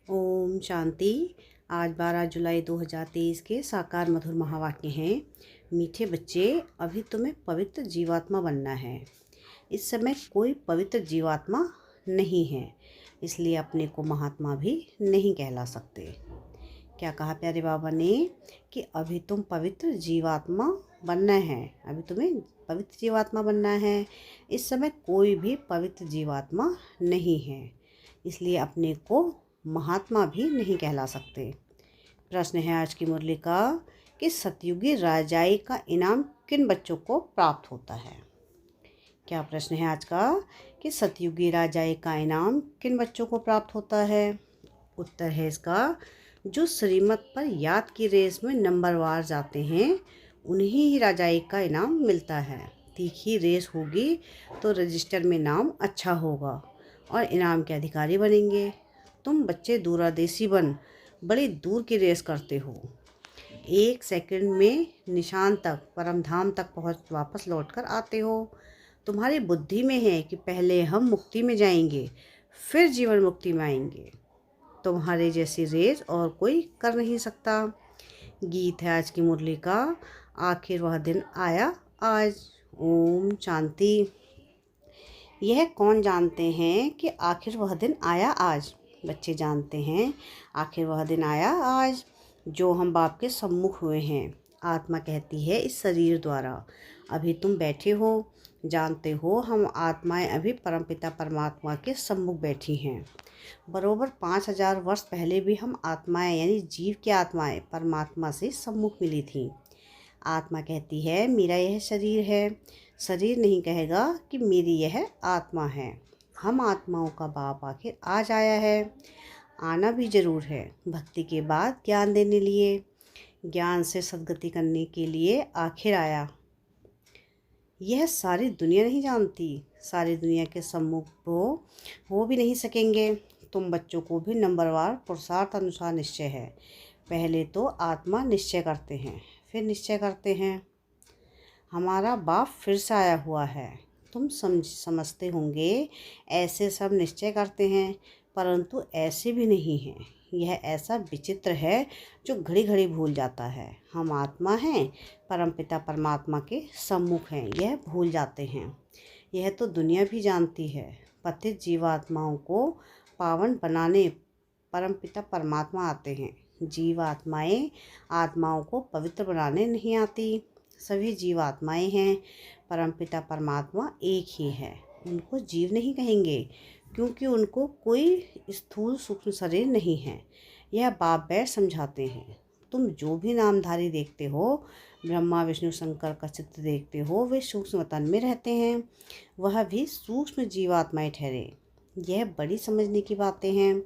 ओम शांति। आज 12 जुलाई 2023 के साकार मधुर महावाक्य हैं। मीठे बच्चे, अभी तुम्हें पवित्र जीवात्मा बनना है। इस समय कोई पवित्र जीवात्मा नहीं है, इसलिए अपने को महात्मा भी नहीं कहला सकते। क्या कहा प्यारे बाबा ने कि अभी तुम पवित्र जीवात्मा बनना है, अभी तुम्हें पवित्र जीवात्मा बनना है। इस समय कोई भी पवित्र जीवात्मा नहीं है, इसलिए अपने को महात्मा भी नहीं कहला सकते। प्रश्न है आज की मुरली का कि सतयुगी राजाई का इनाम किन बच्चों को प्राप्त होता है। क्या प्रश्न है आज का कि सतयुगी राजाई का इनाम किन बच्चों को प्राप्त होता है। उत्तर है इसका, जो श्रीमत पर याद की रेस में नंबरवार जाते हैं उन्हीं ही राजाई का इनाम मिलता है। तीखी रेस होगी तो रजिस्टर में नाम अच्छा होगा और इनाम के अधिकारी बनेंगे। तुम बच्चे दूरदेशी बन बड़ी दूर की रेस करते हो, 1 सेकंड में निशान तक परम धाम तक पहुँच वापस लौट कर आते हो। तुम्हारी बुद्धि में है कि पहले हम मुक्ति में जाएंगे फिर जीवन मुक्ति में आएंगे। तुम्हारे जैसी रेस और कोई कर नहीं सकता। गीत है आज की मुरली का, आखिर वह दिन आया आज। ओम शांति। यह कौन जानते हैं कि आखिर वह दिन आया आज। बच्चे जानते हैं आखिर वह दिन आया आज, जो हम बाप के सम्मुख हुए हैं। आत्मा कहती है इस शरीर द्वारा, अभी तुम बैठे हो, जानते हो हम आत्माएं अभी परमपिता परमात्मा के सम्मुख बैठी हैं। बरोबर 5000 वर्ष पहले भी हम आत्माएं यानी जीव की आत्माएं परमात्मा से सम्मुख मिली थीं। आत्मा कहती है मेरा यह शरीर है, शरीर नहीं कहेगा कि मेरी यह आत्मा है। हम आत्माओं का बाप आखिर आज आया है, आना भी ज़रूर है। भक्ति के बाद ज्ञान देने लिए, ज्ञान से सद्गति करने के लिए आखिर आया। यह सारी दुनिया नहीं जानती, सारी दुनिया के सम्मुख हो भी नहीं सकेंगे। तुम बच्चों को भी नंबरवार पुरुषार्थ अनुसार निश्चय है। पहले तो आत्मा निश्चय करते हैं, फिर निश्चय करते हैं। हमारा बाप फिर से आया हुआ है। तुम समझते होंगे ऐसे सब निश्चय करते हैं, परंतु ऐसे भी नहीं हैं। यह ऐसा विचित्र है जो घड़ी घड़ी भूल जाता है। हम आत्मा हैं, परमपिता परमात्मा के सम्मुख हैं, यह भूल जाते हैं। यह तो दुनिया भी जानती है। पतित जीवात्माओं को पावन बनाने परमपिता परमात्मा आते हैं। जीवात्माएं आत्माओं को पवित्र बनाने नहीं आती। सभी जीवात्माएं हैं, परमपिता परमात्मा एक ही है। उनको जीव नहीं कहेंगे क्योंकि उनको कोई स्थूल सूक्ष्म शरीर नहीं है। यह बाप बैठ समझाते हैं। तुम जो भी नामधारी देखते हो, ब्रह्मा विष्णु शंकर का चित्र देखते हो, वे सूक्ष्म तन में रहते हैं, वह भी सूक्ष्म जीवात्माएं ठहरे। यह बड़ी समझने की बातें हैं।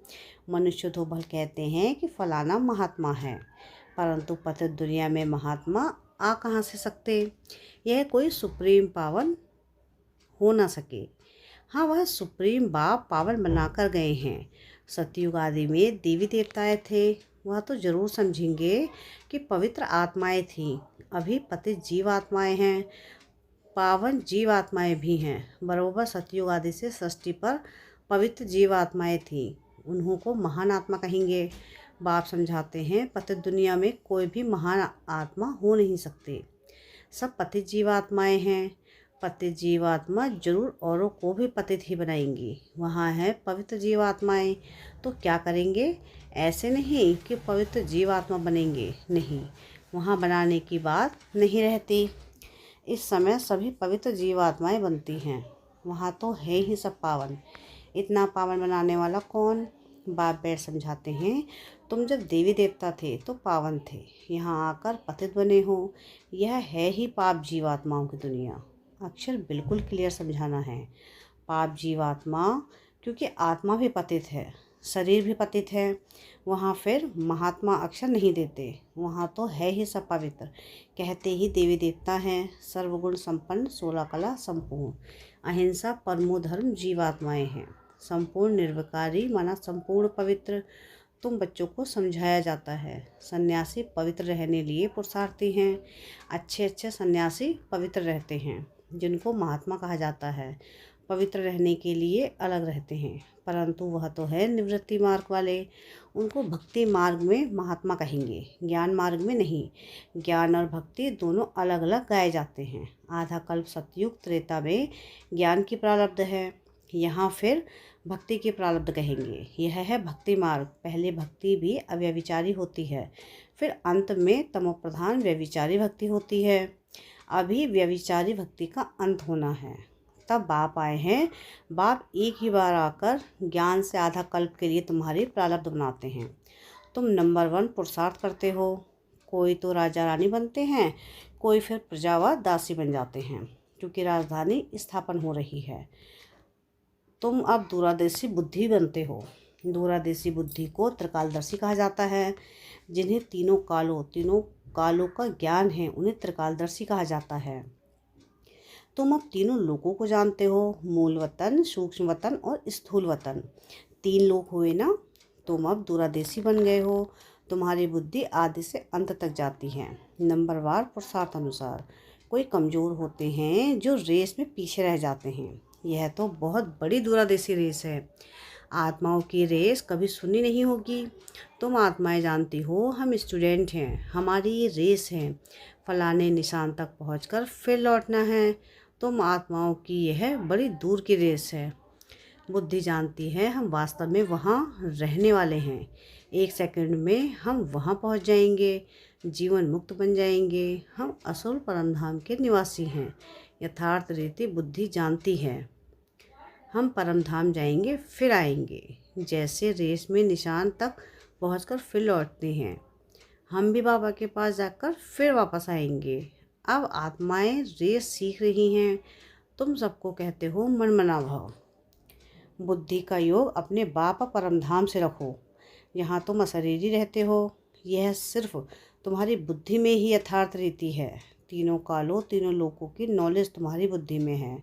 मनुष्य तो भल कहते हैं कि फलाना महात्मा है, परंतु पतित दुनिया में महात्मा आ कहाँ से सकते। यह कोई सुप्रीम पावन हो ना सके। हाँ, वह सुप्रीम बाप पावन बनाकर गए हैं। सतयुग आदि में देवी देवताएं थे, वह तो जरूर समझेंगे कि पवित्र आत्माएं थीं। अभी पतित जीव आत्माएं हैं, पावन जीव आत्माएं भी हैं। बरोबर सतयुग आदि से सृष्टि पर पवित्र जीव आत्माएं थीं, उन्हों को महान आत्मा कहेंगे। बाप समझाते हैं पतित दुनिया में कोई भी महान आत्मा हो नहीं सकते, सब पतित जीवात्माएं हैं। पतित जीवात्मा जरूर औरों को भी पतित ही बनाएंगी। वहाँ है पवित्र जीवात्माएं, तो क्या करेंगे। ऐसे नहीं कि पवित्र जीवात्मा बनेंगे, नहीं, वहाँ बनाने की बात नहीं रहती। इस समय सभी पवित्र जीवात्माएं बनती हैं, वहाँ तो है ही सब पावन। इतना पावन बनाने वाला कौन। बाप बैठ समझाते हैं तुम जब देवी देवता थे तो पावन थे, यहाँ आकर पतित बने हो। यह है ही पाप जीवात्माओं की दुनिया। अक्षर बिल्कुल क्लियर समझाना है। पाप जीवात्मा, क्योंकि आत्मा भी पतित है, शरीर भी पतित है। वहाँ फिर महात्मा अक्षर नहीं देते, वहाँ तो है ही सब पवित्र। कहते ही देवी देवता हैं, सर्वगुण संपन्न 16 कला संपूर्ण, अहिंसा परमो धर्म जीवात्माएं हैं। संपूर्ण निर्विकारी माना संपूर्ण पवित्र। तुम बच्चों को समझाया जाता है सन्यासी पवित्र रहने लिए पुरुषार्थी हैं। अच्छे अच्छे सन्यासी पवित्र रहते हैं, जिनको महात्मा कहा जाता है। पवित्र रहने के लिए अलग रहते हैं, परंतु वह तो है निवृत्ति मार्ग वाले। उनको भक्ति मार्ग में महात्मा कहेंगे, ज्ञान मार्ग में नहीं। ज्ञान और भक्ति दोनों अलग अलग गाए जाते हैं। आधा कल्प सतयुग त्रेता में ज्ञान की प्रारब्ध है, यहाँ फिर भक्ति की प्रारब्ध कहेंगे। यह है भक्ति मार्ग। पहले भक्ति भी अव्यभिचारी होती है, फिर अंत में तमोप्रधान व्यभिचारी भक्ति होती है। अभी व्यभिचारी भक्ति का अंत होना है, तब बाप आए हैं। बाप एक ही बार आकर ज्ञान से आधा कल्प के लिए तुम्हारी प्रारब्ध बनाते हैं। तुम नंबर 1 पुरुषार्थ करते हो। कोई तो राजा रानी बनते हैं, कोई फिर प्रजा व दासी बन जाते हैं, क्योंकि राजधानी स्थापन हो रही है। तुम अब दूरादेशी बुद्धि बनते हो। दूरादेशी बुद्धि को त्रिकालदर्शी कहा जाता है। जिन्हें तीनों कालों का ज्ञान है, उन्हें त्रिकालदर्शी कहा जाता है। तुम अब तीनों लोकों को जानते हो, मूल वतन, सूक्ष्म वतन और स्थूल वतन। 3 लोक हुए ना। तुम अब दूरादेशी बन गए हो। तुम्हारी बुद्धि आदि से अंत तक जाती है, नंबरवार पुरुषार्थ अनुसार। कोई कमज़ोर होते हैं जो रेस में पीछे रह जाते हैं। यह तो बहुत बड़ी दूरादेशी रेस है। आत्माओं की रेस कभी सुनी नहीं होगी। तुम आत्माएं जानती हो, हम स्टूडेंट हैं, हमारी ये रेस है, फलाने निशान तक पहुंचकर फिर लौटना है। तुम आत्माओं की यह बड़ी दूर की रेस है। बुद्धि जानती है हम वास्तव में वहाँ रहने वाले हैं। 1 सेकंड में हम वहाँ पहुँच जाएंगे, जीवन मुक्त बन जाएंगे। हम असुर परमधाम के निवासी हैं। यथार्थ रीति बुद्धि जानती है हम परमधाम जाएंगे फिर आएंगे। जैसे रेस में निशान तक पहुंचकर फिर लौटते हैं, हम भी बाबा के पास जाकर फिर वापस आएंगे। अब आत्माएं रेस सीख रही हैं। तुम सबको कहते हो मनमना भाव। बुद्धि का योग अपने बाप परमधाम से रखो, यहाँ तुम अशरीरी रहते हो। यह सिर्फ तुम्हारी बुद्धि में ही यथार्थ रीति है। तीनों कालों, तीनों लोकों की नॉलेज तुम्हारी बुद्धि में है।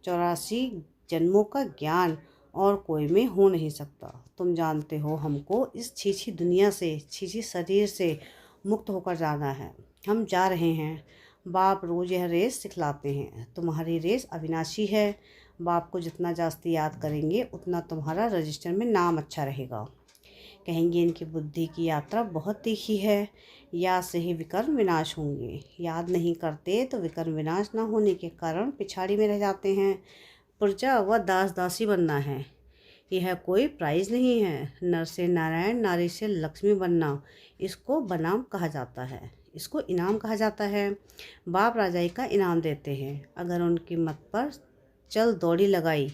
84 जन्मों का ज्ञान और कोई में हो नहीं सकता। तुम जानते हो हमको इस छीछी दुनिया से, छीछी शरीर से मुक्त होकर जाना है। हम जा रहे हैं। बाप रोज़ यह रेस सिखलाते हैं। तुम्हारी रेस अविनाशी है। बाप को जितना जास्ती याद करेंगे उतना तुम्हारा रजिस्टर में नाम अच्छा रहेगा। कहेंगे इनकी बुद्धि की यात्रा बहुत तीखी है, याद से ही विकर्म विनाश होंगे। याद नहीं करते तो विकर्म विनाश न होने के कारण पिछाड़ी में रह जाते हैं। प्रजा व दास दासी बनना है, यह कोई प्राइज नहीं है। नर से नारायण, नारी से लक्ष्मी बनना, इसको बनाम कहा जाता है, इसको इनाम कहा जाता है। बाप राजाई का इनाम देते हैं। अगर उनकी मत पर चल दौड़ी लगाई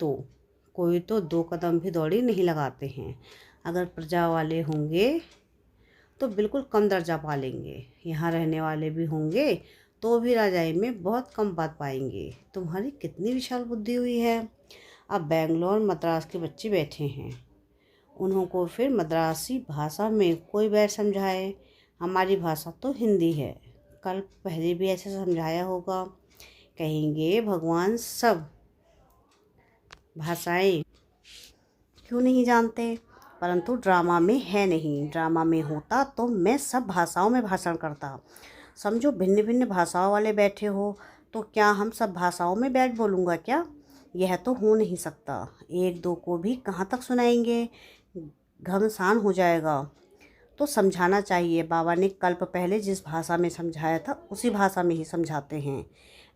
तो कोई तो 2 कदम भी दौड़ी नहीं लगाते हैं। अगर प्रजा वाले होंगे तो बिल्कुल कम दर्जा पा लेंगे। यहाँ रहने वाले भी होंगे तो भी राजाई में बहुत कम बात पाएंगे। तुम्हारी कितनी विशाल बुद्धि हुई है। अब बेंगलोर मद्रास के बच्चे बैठे हैं, उन्हों को फिर मद्रासी भाषा में कोई बैठ समझाए। हमारी भाषा तो हिंदी है, कल पहले भी ऐसे समझाया होगा। कहेंगे भगवान सब भाषाएं क्यों नहीं जानते, परंतु ड्रामा में है नहीं। ड्रामा में होता तो मैं सब भाषाओं में भाषण करता। समझो भिन्न भिन्न भाषाओं वाले बैठे हो, तो क्या हम सब भाषाओं में बैठ बोलूँगा क्या? यह तो हो नहीं सकता। 1-2 को भी कहाँ तक सुनाएंगे, घमसान हो जाएगा। तो समझाना चाहिए। बाबा ने कल्प पहले जिस भाषा में समझाया था उसी भाषा में ही समझाते हैं,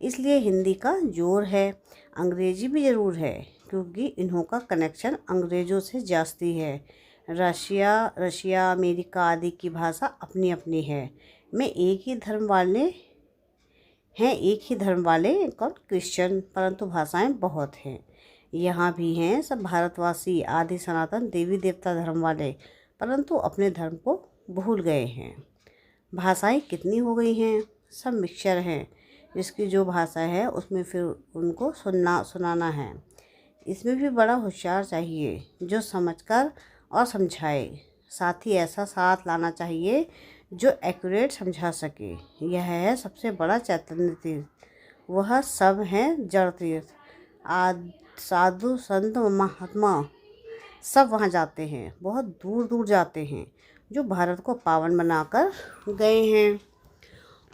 इसलिए हिंदी का जोर है। अंग्रेजी भी ज़रूर है, क्योंकि इन्हों का कनेक्शन अंग्रेज़ों से जास्ती है। रशिया, अमेरिका आदि की भाषा अपनी अपनी है। में एक ही धर्म वाले कौन क्रिश्चियन, परंतु भाषाएं बहुत हैं। यहाँ भी हैं सब भारतवासी आदि सनातन देवी देवता धर्म वाले, परंतु अपने धर्म को भूल गए हैं। भाषाएं कितनी हो गई हैं, सब मिक्सचर हैं। जिसकी जो भाषा है उसमें फिर उनको सुनाना है। इसमें भी बड़ा होशियार चाहिए जो समझकर और समझाए। साथ ही ऐसा साथ लाना चाहिए जो एक्यूरेट समझा सके। यह है सबसे बड़ा चैतन्य तीर्थ। वह सब हैं जड़ तीर्थ। साधु संत महात्मा सब वहाँ जाते हैं, बहुत दूर दूर जाते हैं। जो भारत को पावन बनाकर गए हैं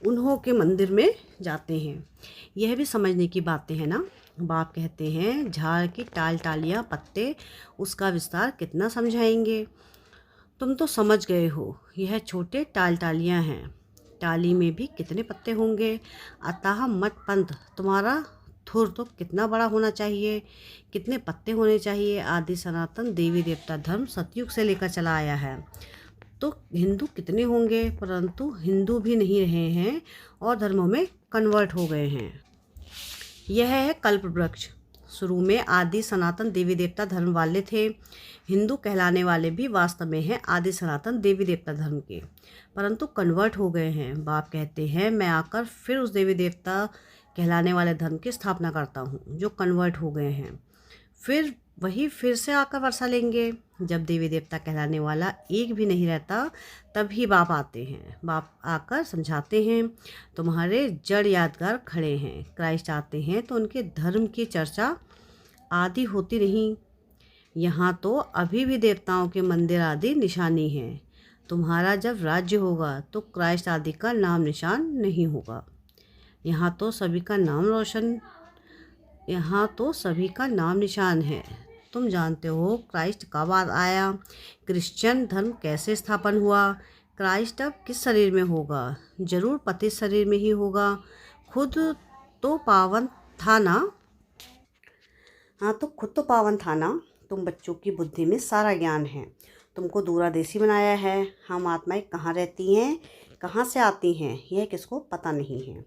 उन्हों के मंदिर में जाते हैं। यह भी समझने की बातें हैं ना। बाप कहते हैं, झाड़ की टाल टालियाँ पत्ते, उसका विस्तार कितना समझाएंगे। तुम तो समझ गए हो, यह छोटे टाल टालियाँ हैं, टाली में भी कितने पत्ते होंगे। अतः मत पंथ, तुम्हारा थुर तो कितना बड़ा होना चाहिए, कितने पत्ते होने चाहिए। आदि सनातन देवी देवता धर्म सतयुग से लेकर चला आया है, तो हिंदू कितने होंगे, परंतु हिंदू भी नहीं रहे हैं और धर्मों में कन्वर्ट हो गए हैं। यह है कल्प वृक्ष। शुरू में आदि सनातन देवी देवता धर्म वाले थे। हिंदू कहलाने वाले भी वास्तव में हैं आदि सनातन देवी देवता धर्म के, परंतु कन्वर्ट हो गए हैं। बाप कहते हैं, मैं आकर फिर उस देवी देवता कहलाने वाले धर्म की स्थापना करता हूँ जो कन्वर्ट हो गए हैं। फिर वही फिर से आकर वर्षा लेंगे। जब देवी देवता कहलाने वाला एक भी नहीं रहता, तभी बाप आते हैं। बाप आकर समझाते हैं, तुम्हारे जड़ यादगार खड़े हैं। क्राइस्ट आते हैं तो उनके धर्म की चर्चा आदि होती नहीं। यहाँ तो अभी भी देवताओं के मंदिर आदि निशानी हैं। तुम्हारा जब राज्य होगा तो क्राइस्ट आदि का नाम निशान नहीं होगा। यहाँ तो सभी का नाम निशान है। तुम जानते हो क्राइस्ट कब आया, क्रिश्चियन धर्म कैसे स्थापन हुआ। क्राइस्ट अब किस शरीर में होगा, जरूर पतित शरीर में ही होगा। खुद तो पावन था ना। हाँ, तो खुद तो पावन था ना। तुम बच्चों की बुद्धि में सारा ज्ञान है, तुमको दूरादेशी बनाया है। हम आत्माएं कहाँ रहती हैं, कहाँ से आती हैं, यह किसको पता नहीं है।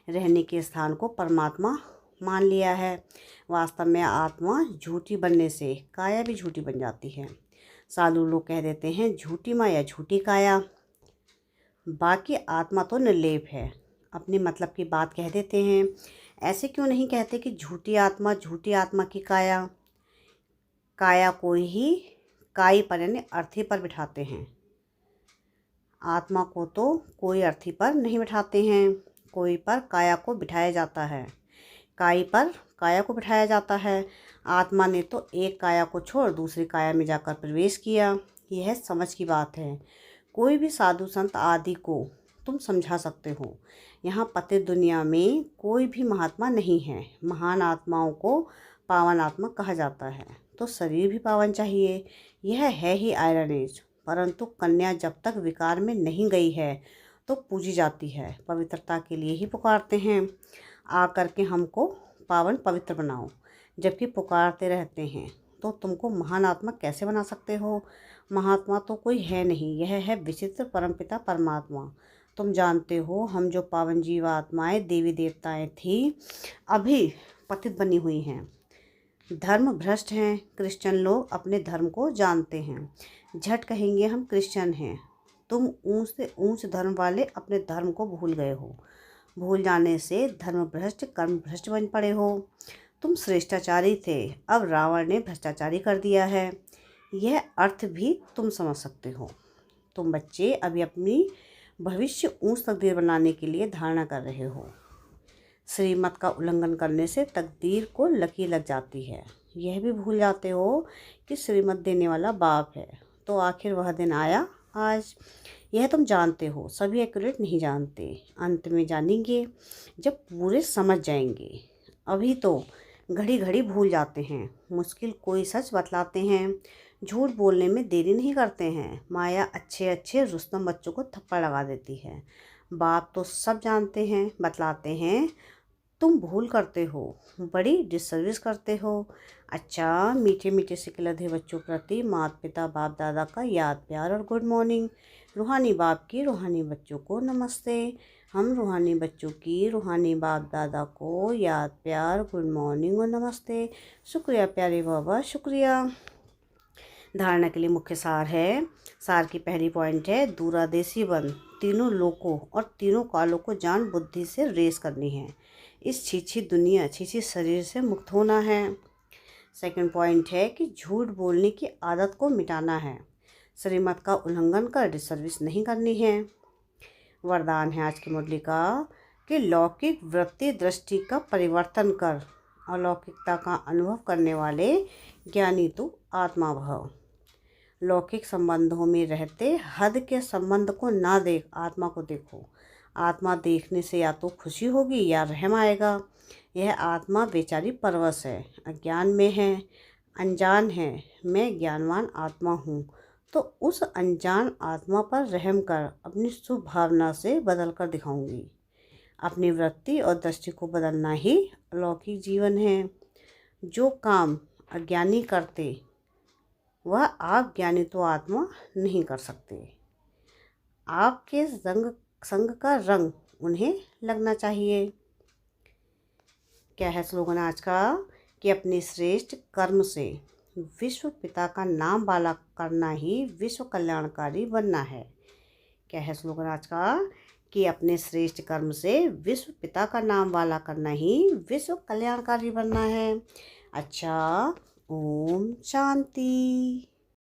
रहने के स्थान को परमात्मा मान लिया है। वास्तव में आत्मा झूठी बनने से काया भी झूठी बन जाती है। साधु लोग कह देते हैं, झूठी माया झूठी काया, बाकी आत्मा तो निर्लेप है। अपने मतलब की बात कह देते हैं। ऐसे क्यों नहीं कहते कि झूठी आत्मा की काया। काया को ही काई पर यानी अर्थी पर बिठाते हैं। आत्मा को तो कोई अर्थी पर नहीं बिठाते हैं, कोई पर काया को बिठाया जाता है, काई पर काया को बिठाया जाता है। आत्मा ने तो एक काया को छोड़ दूसरी काया में जाकर प्रवेश किया। यह समझ की बात है। कोई भी साधु संत आदि को तुम समझा सकते हो। यहाँ पतित दुनिया में कोई भी महात्मा नहीं है। महान आत्माओं को पावन आत्मा कहा जाता है, तो शरीर भी पावन चाहिए। यह है ही आयरन एज। परंतु कन्या जब तक विकार में नहीं गई है तो पूजी जाती है। पवित्रता के लिए ही पुकारते हैं, आ करके हमको पावन पवित्र बनाओ। जबकि पुकारते रहते हैं तो तुमको महान आत्मा कैसे बना सकते हो। महात्मा तो कोई है नहीं, यह है विचित्र परमपिता परमात्मा। तुम जानते हो, हम जो पावन जीव आत्माएं देवी देवताएं थी, अभी पतित बनी हुई हैं, धर्म भ्रष्ट हैं। क्रिश्चियन लोग अपने धर्म को जानते हैं, झट कहेंगे हम क्रिश्चियन हैं। तुम ऊंच से ऊंच धर्म वाले अपने धर्म को भूल गए हो। भूल जाने से धर्म भ्रष्ट कर्म भ्रष्ट बन पड़े हो। तुम श्रेष्ठाचारी थे, अब रावण ने भ्रष्टाचारी कर दिया है। यह अर्थ भी तुम समझ सकते हो। तुम बच्चे अभी अपनी भविष्य ऊंच तकदीर बनाने के लिए धारणा कर रहे हो। श्रीमत का उल्लंघन करने से तकदीर को लकीर लग जाती है। यह भी भूल जाते हो कि श्रीमत देने वाला बाप है। तो आखिर वह दिन आया आज। यह तुम जानते हो, सभी एक्यूरेट नहीं जानते, अंत में जानेंगे जब पूरे समझ जाएंगे। अभी तो घड़ी घड़ी भूल जाते हैं। मुश्किल कोई सच बतलाते हैं, झूठ बोलने में देरी नहीं करते हैं। माया अच्छे अच्छे रुस्तम बच्चों को थप्पड़ लगा देती है। बाप तो सब जानते हैं, बतलाते हैं, तुम भूल करते हो, बड़ी डिसर्विस करते हो। अच्छा, मीठे मीठे से खिलते बच्चों प्रति माता पिता बाप दादा का याद प्यार और गुड मॉर्निंग। रूहानी बाप की रूहानी बच्चों को नमस्ते। हम रूहानी बच्चों की रूहानी बाप दादा को याद प्यार गुड मॉर्निंग और नमस्ते। शुक्रिया प्यारे बाबा, शुक्रिया। धारणा के लिए मुख्य सार है। सार की पहली पॉइंट है, दूरादेशी बन, तीनों लोकों और तीनों कालों को जान बुद्धि से रेस करनी है। इस छीछी दुनिया छीछी शरीर से मुक्त होना है। सेकंड पॉइंट है कि झूठ बोलने की आदत को मिटाना है। श्रीमत का उल्लंघन कर डिसर्विस नहीं करनी है। वरदान है आज की मुरली का कि लौकिक वृत्ति दृष्टि का परिवर्तन कर अलौकिकता का अनुभव करने वाले ज्ञानी तू आत्मा भव। लौकिक संबंधों में रहते हद के संबंध को ना देख, आत्मा को देखो। आत्मा देखने से या तो खुशी होगी या रहम आएगा। यह आत्मा बेचारी परवश है, अज्ञान में है, अनजान है। मैं ज्ञानवान आत्मा हूँ, तो उस अनजान आत्मा पर रहम कर अपनी शुभ भावना से बदल कर दिखाऊंगी। अपनी वृत्ति और दृष्टि को बदलना ही अलौकिक जीवन है। जो काम अज्ञानी करते वह आप ज्ञानी तो आत्मा नहीं कर सकते। आपके संग का रंग उन्हें लगना चाहिए। क्या है स्लोगन आज का? कि अपने श्रेष्ठ कर्म से विश्व पिता का नाम वाला करना ही विश्व कल्याणकारी बनना है। क्या है स्लोगन आज का? कि अपने श्रेष्ठ कर्म से विश्व पिता का नाम वाला करना ही विश्व कल्याणकारी बनना है। अच्छा, ओम शांति।